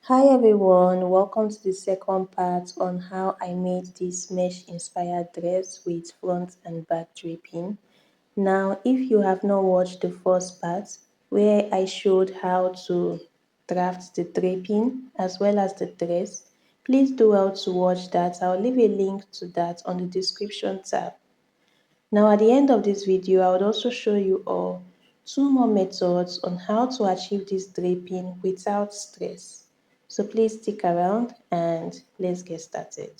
Hi everyone, welcome to the second part on how I made this mesh inspired dress with front and back draping. Now, if you have not watched the first part where I showed how to draft the draping as well as the dress, please do well to watch that. I'll leave a link to that on the description tab. Now at the end of this video, I would also show you all two more methods on how to achieve this draping without stress. So please stick around and let's get started.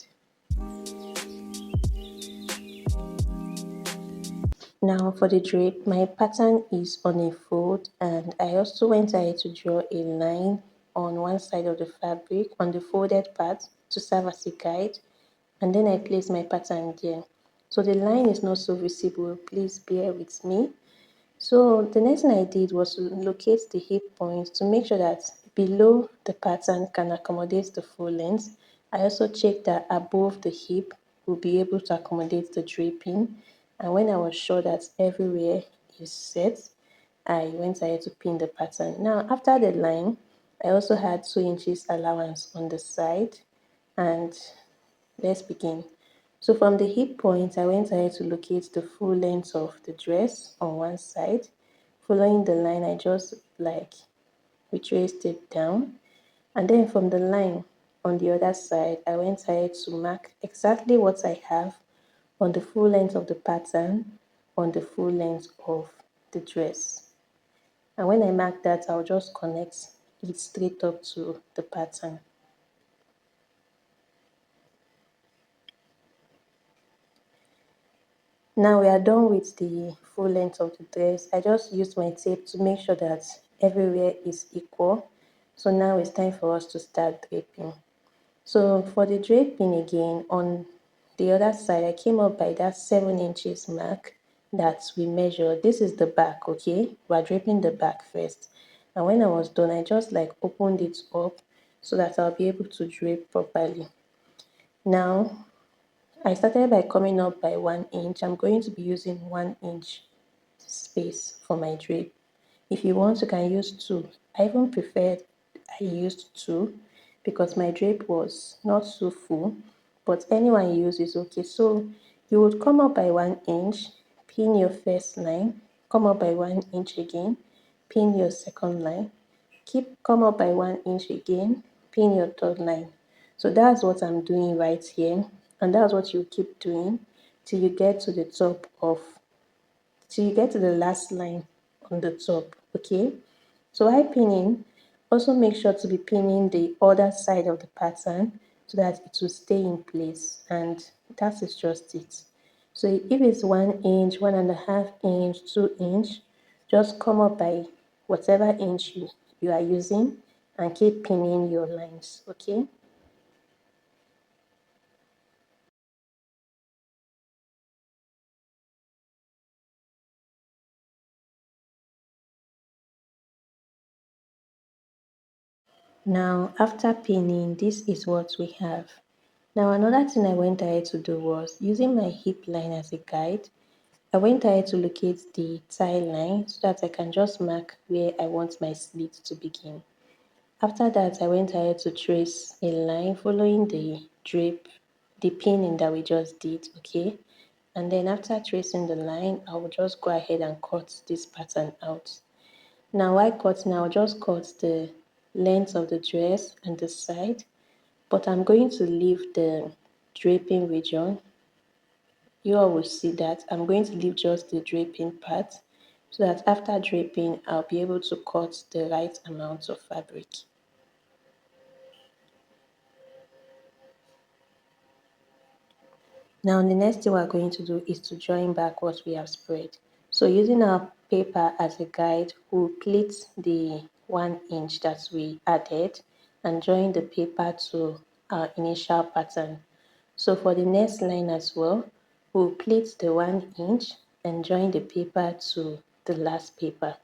Now for the drape, my pattern is on a fold and I also went ahead to draw a line on one side of the fabric on the folded part to serve as a guide, and then I place my pattern there. So the line is not so visible, please bear with me. So the next thing I did was to locate the hip points to make sure that below the pattern can accommodate the full length. I also checked that above the hip will be able to accommodate the draping. And when I was sure that everywhere is set, I went ahead to pin the pattern. Now after the line, I also had 2 inches allowance on the side, and let's begin. So from the hip point, I went ahead to locate the full length of the dress on one side. Following the line, I just retraced it down. And then from the line on the other side, I went ahead to mark exactly what I have on the full length of the pattern, on the full length of the dress. And when I mark that, I'll just connect it straight up to the pattern. Now we are done with the full length of the dress. I just used my tape to make sure that everywhere is equal. So now it's time for us to start draping. So for the draping again, on the other side, I came up by that 7 inches mark that we measured. This is the back, okay? We're draping the back first. And when I was done, I just opened it up so that I'll be able to drape properly. Now, I started by coming up by 1 inch. I'm going to be using 1 inch space for my drape. If you want, you can use 2. I even preferred I used 2 because my drape was not so full, but anyone you use is okay. So you would come up by 1 inch, pin your first line, come up by 1 inch again, pin your second line, come up by 1 inch again, pin your third line. So that's what I'm doing right here, and that's what you keep doing till you get to the top of till you get to the last line on the top, okay? So while pinning, also make sure to be pinning the other side of the pattern so that it will stay in place, and that is just it. So if it's 1 inch, 1.5 inch, 2 inch, just come up by whatever inch you are using and keep pinning your lines, okay? Now, after pinning, this is what we have. Now, another thing I went ahead to do was using my hip line as a guide. I went ahead to locate the tie line so that I can just mark where I want my slit to begin. After that, I went ahead to trace a line following the drape, the pinning that we just did, okay? And then after tracing the line, I will just go ahead and cut this pattern out. Now, while cutting, I'll just cut the length of the dress and the side, but I'm going to leave the draping region. You all will see that I'm going to leave just the draping part so that after draping, I'll be able to cut the right amount of fabric. Now, the next thing we're going to do is to join back what we have spread. So using our paper as a guide, we'll pleat the 1 inch that we added and join the paper to our initial pattern. So for the next line as well, we'll pleat the 1 inch and join the paper to the last paper.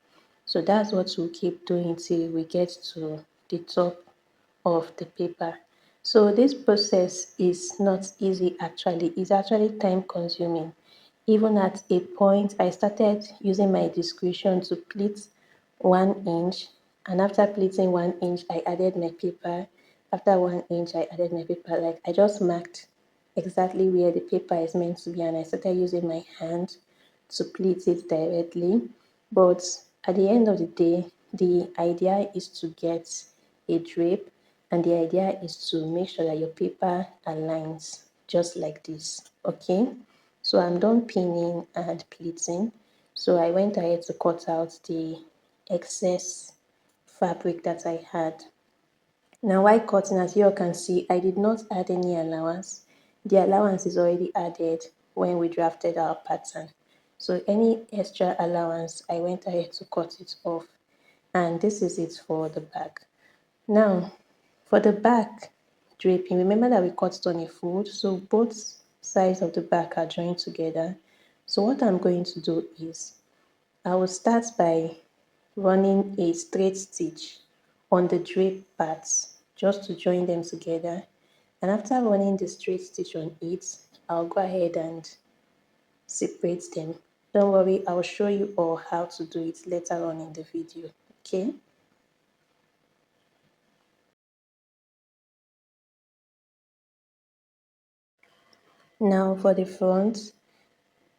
So that's what we'll keep doing till we get to the top of the paper. So this process is not easy actually. It's actually time consuming. Even at a point, I started using my discretion to pleat 1 inch And after pleating 1 inch, I added my paper. After 1 inch, I added my paper. Like I just marked exactly where the paper is meant to be, and I started using my hand to pleat it directly. But at the end of the day, the idea is to get a drape, and the idea is to make sure that your paper aligns just like this. Okay, so I'm done pinning and pleating. So I went ahead to cut out the excess fabric that I had. Now while cutting, as you all can see, I did not add any allowance. The allowance is already added when we drafted our pattern. So any extra allowance, I went ahead to cut it off. And this is it for the back. Now, for the back draping, remember that we cut it on a fold, so both sides of the back are joined together. So what I'm going to do is I will start by running a straight stitch on the drape parts just to join them together. And after running the straight stitch on it, I'll go ahead and separate them. Don't worry, I'll show you all how to do it later on in the video. Okay. Now for the front,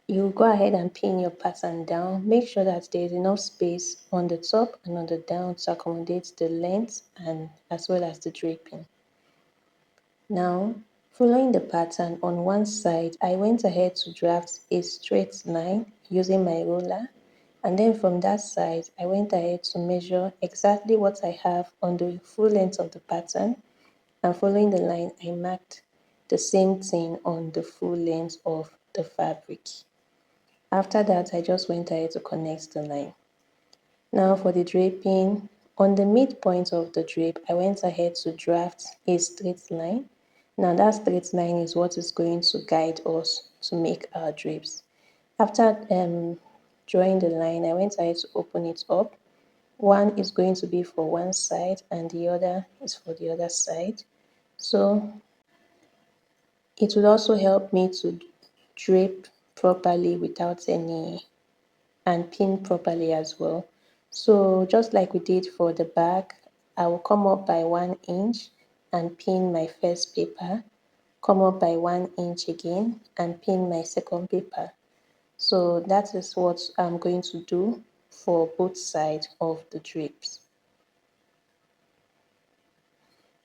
you go ahead and pin your pattern down. Make sure that there is enough space on the top and on the down to accommodate the length and as well as the draping. Now, following the pattern on one side, I went ahead to draft a straight line using my ruler, and then from that side, I went ahead to measure exactly what I have on the full length of the pattern, and following the line, I marked the same thing on the full length of the fabric. After that, I just went ahead to connect the line. Now for the draping, on the midpoint of the drape, I went ahead to draft a straight line. Now that straight line is what is going to guide us to make our drapes. After drawing the line, I went ahead to open it up. One is going to be for one side and the other is for the other side. So it would also help me to drape properly without any and pin properly as well. So just like we did for the back, I will come up by 1 inch and pin my first paper, come up by 1 inch again and pin my second paper. So that is what I'm going to do for both sides of the drapes.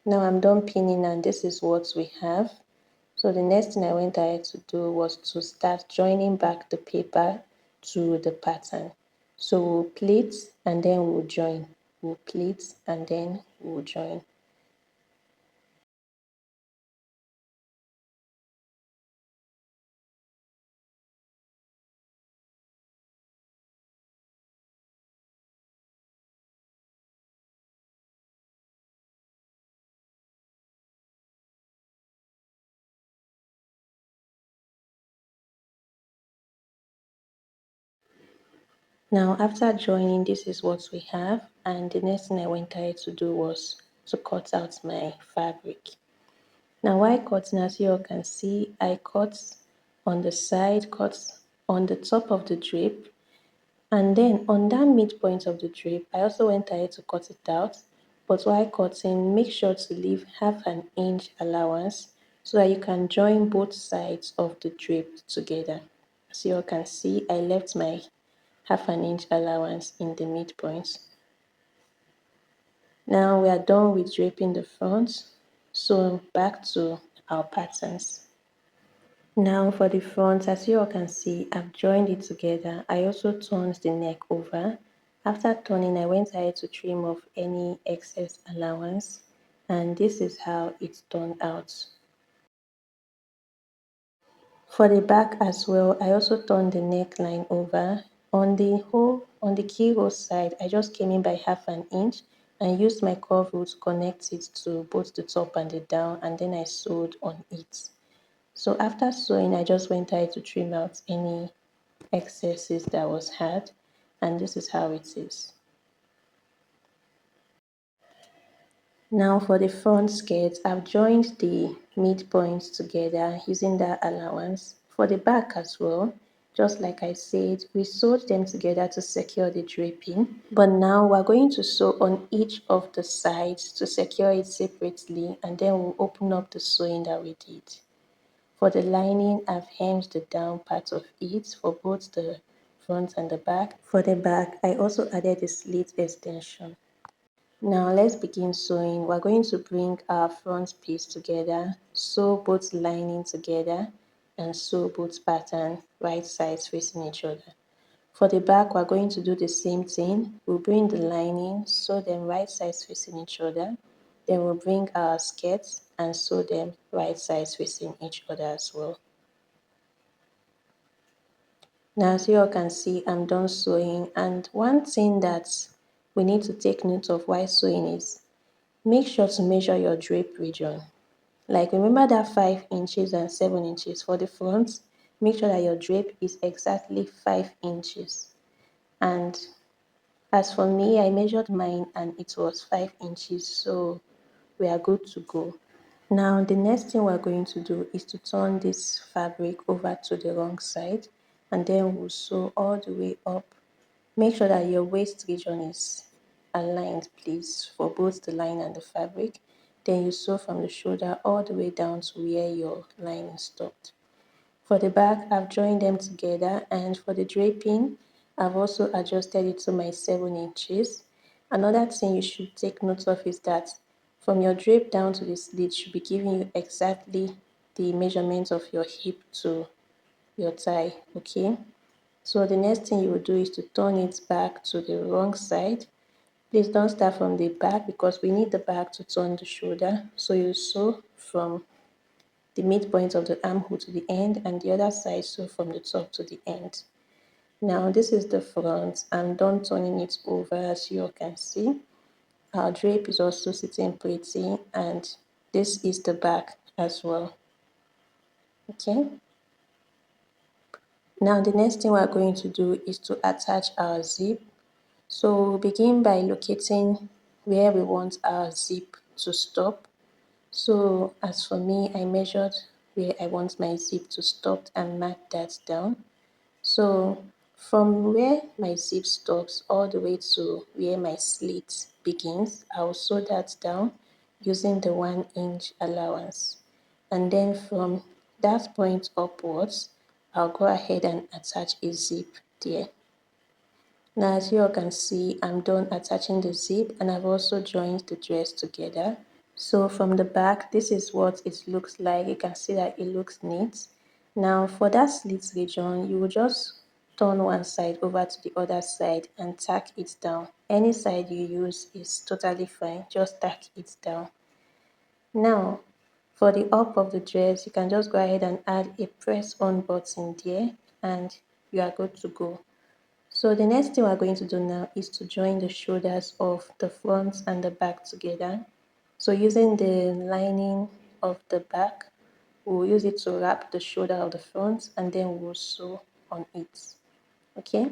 Now I'm done pinning and this is what we have. So the next thing I went ahead to do was to start joining back the paper to the pattern. So we'll pleat and then we'll join. We'll pleat and then we'll join. Now after joining, this is what we have, and the next thing I went ahead to do was to cut out my fabric. Now while cutting, as you all can see, I cut on the side, cut on the top of the drape, and then on that midpoint of the drape, I also went ahead to cut it out. But while cutting, make sure to leave half an inch allowance so that you can join both sides of the drape together. As you all can see, I left my half an inch allowance in the midpoint. Now we are done with draping the front. So back to our patterns. Now for the front, as you all can see, I've joined it together. I also turned the neck over. After turning, I went ahead to trim off any excess allowance, and this is how it turned out. For the back as well, I also turned the neckline over. On the keyhole side, I just came in by half an inch and used my curve rule to connect it to both the top and the down, and then I sewed on it. So after sewing, I just went ahead to trim out any excesses that was had, and this is how it is. Now for the front skirt, I've joined the midpoints together using that allowance. For the back as well, just like I said, we sewed them together to secure the draping. But now we're going to sew on each of the sides to secure it separately, and then we'll open up the sewing that we did. For the lining, I've hemmed the down part of it for both the front and the back. For the back, I also added a slit extension. Now let's begin sewing. We're going to bring our front piece together, sew both lining together, and sew both pattern right sides facing each other. For the back, we're going to do the same thing. We'll bring the lining, sew them right sides facing each other. Then we'll bring our skirts and sew them right sides facing each other as well. Now, as you all can see, I'm done sewing. And one thing that we need to take note of while sewing is make sure to measure your drape region. Like remember that 5 inches and 7 inches for the front. Make sure that your drape is exactly 5 inches. And as for me, I measured mine and it was 5 inches, so we are good to go. Now the next thing we're going to do is to turn this fabric over to the wrong side, and then we'll sew all the way up. Make sure that your waist region is aligned, please, for both the line and the fabric. Then you sew from the shoulder all the way down to where your line stopped. For the back, I've joined them together, and for the draping, I've also adjusted it to my 7 inches. Another thing you should take note of is that from your drape down to the slit should be giving you exactly the measurement of your hip to your thigh, okay? So the next thing you will do is to turn it back to the wrong side. Please don't start from the back because we need the back to turn the shoulder. So you sew from the midpoint of the armhole to the end, and the other side sew from the top to the end. Now this is the front. I'm done turning it over, as you all can see. Our drape is also sitting pretty, and this is the back as well. Okay. Now the next thing we're going to do is to attach our zip. So we'll begin by locating where we want our zip to stop. So as for me, I measured where I want my zip to stop and marked that down. So from where my zip stops all the way to where my slit begins, I'll sew that down using the 1 inch allowance. And then from that point upwards, I'll go ahead and attach a zip there. Now as you all can see, I'm done attaching the zip, and I've also joined the dress together. So from the back, this is what it looks like. You can see that it looks neat. Now for that slit region, you will just turn one side over to the other side and tack it down. Any side you use is totally fine, just tack it down. Now for the up of the dress, you can just go ahead and add a press on button there, and you are good to go. So the next thing we're going to do now is to join the shoulders of the front and the back together. So using the lining of the back, we'll use it to wrap the shoulder of the front, and then we'll sew on it. Okay?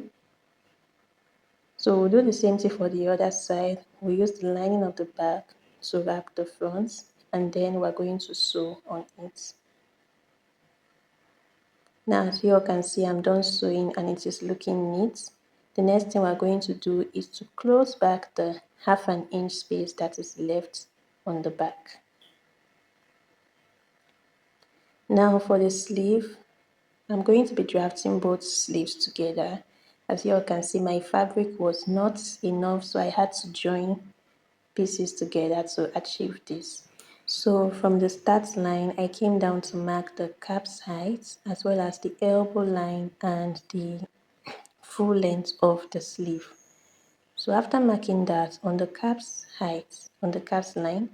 So we'll do the same thing for the other side. We'll use the lining of the back to wrap the front, and then we're going to sew on it. Now as you all can see, I'm done sewing and it is looking neat. The next thing we're going to do is to close back the 1/2 inch space that is left on the back. Now for the sleeve, I'm going to be drafting both sleeves together. As you all can see, my fabric was not enough, so I had to join pieces together to achieve this. So from the start line, I came down to mark the cap's height as well as the elbow line and the full length of the sleeve. So after marking that, on the cap's height, on the cap's line,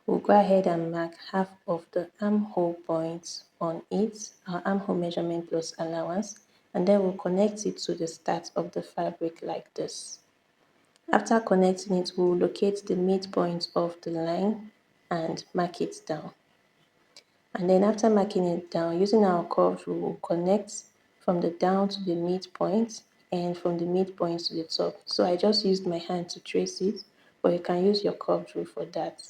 we'll go ahead and mark half of the armhole points on it, our armhole measurement plus allowance, and then we'll connect it to the start of the fabric like this. After connecting it, we'll locate the midpoint of the line and mark it down. And then after marking it down, using our curved rule, we'll connect from the down to the midpoint and from the midpoint to the top. So I just used my hand to trace it, but you can use your curved rule for that.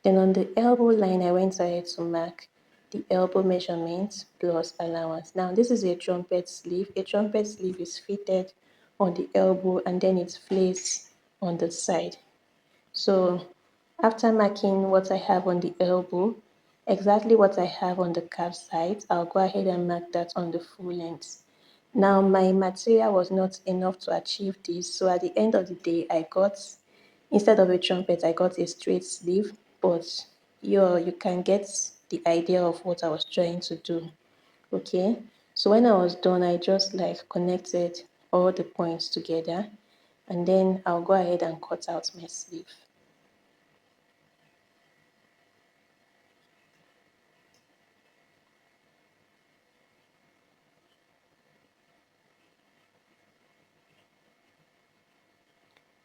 Then on the elbow line, I went ahead to mark the elbow measurement plus allowance. Now this is a trumpet sleeve. A trumpet sleeve is fitted on the elbow and then it's placed on the side. So after marking what I have on the elbow, exactly what I have on the calf side, I'll go ahead and mark that on the full length. Now my material was not enough to achieve this, so at the end of the day, I got, instead of a trumpet, I got a straight sleeve, but you can get the idea of what I was trying to do. Okay, so when I was done, I just like connected all the points together, and then I'll go ahead and cut out my sleeve.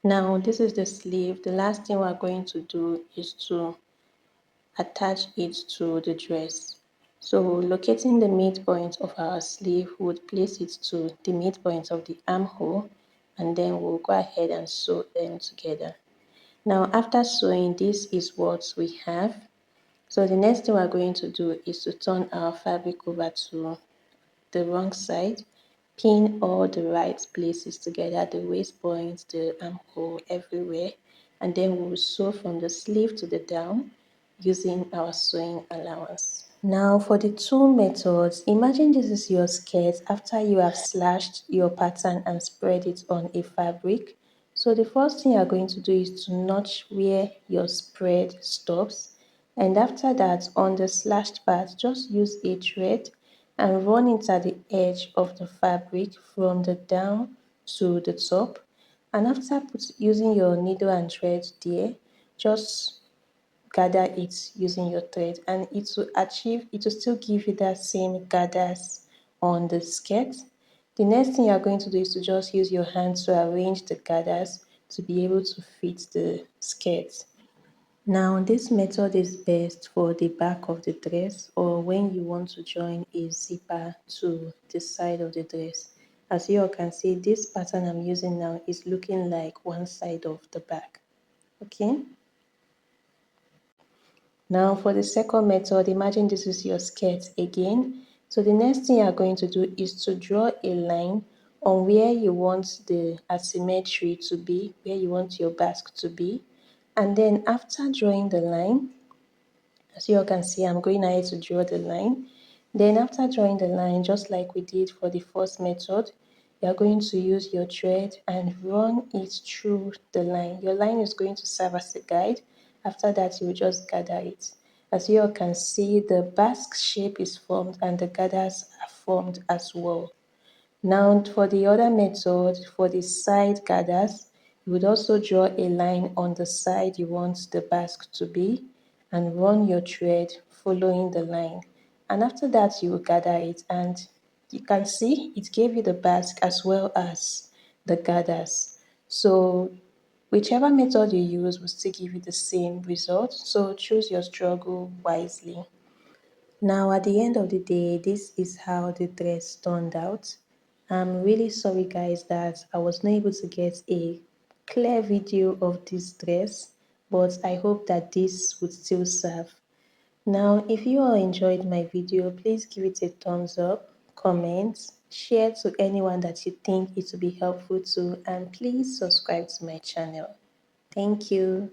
Now this is the sleeve. The last thing we're going to do is to attach it to the dress. So locating the midpoint of our sleeve, we would place it to the midpoint of the armhole, and then we'll go ahead and sew them together. Now after sewing, this is what we have. So the next thing we're going to do is to turn our fabric over to the wrong side, pin all the right places together, the waist point, the armhole, everywhere, and then we'll sew from the sleeve to the down using our sewing allowance. Now for the two methods, imagine this is your skirt after you have slashed your pattern and spread it on a fabric. So the first thing you're going to do is to notch where your spread stops, and after that, on the slashed part, just use a thread and run it at the edge of the fabric from the down to the top. And after using your needle and thread there, just gather it using your thread, and it will still give you that same gathers on the skirt. The next thing you're going to do is to just use your hand to arrange the gathers to be able to fit the skirt. Now this method is best for the back of the dress or when you want to join a zipper to the side of the dress. As you all can see, this pattern I'm using now is looking like one side of the back. Okay. Now for the second method, imagine this is your skirt again. So the next thing you're going to do is to draw a line on where you want the asymmetry to be, where you want your basque to be. And then after drawing the line, as you all can see, I'm going ahead to draw the line. Then after drawing the line, just like we did for the first method, you're going to use your thread and run it through the line. Your line is going to serve as a guide. After that, you will just gather it. As you all can see, the basque shape is formed and the gathers are formed as well. Now for the other method, for the side gathers, you would also draw a line on the side you want the basque to be and run your thread following the line. And after that, you will gather it, and you can see it gave you the basque as well as the gathers. So whichever method you use will still give you the same result. So choose your struggle wisely. Now, at the end of the day, this is how the dress turned out. I'm really sorry, guys, that I was not able to get a clear video of this dress, but I hope that this would still serve. Now, if you all enjoyed my video, please give it a thumbs up, comment, share to anyone that you think it will be helpful to, and please subscribe to my channel. Thank you.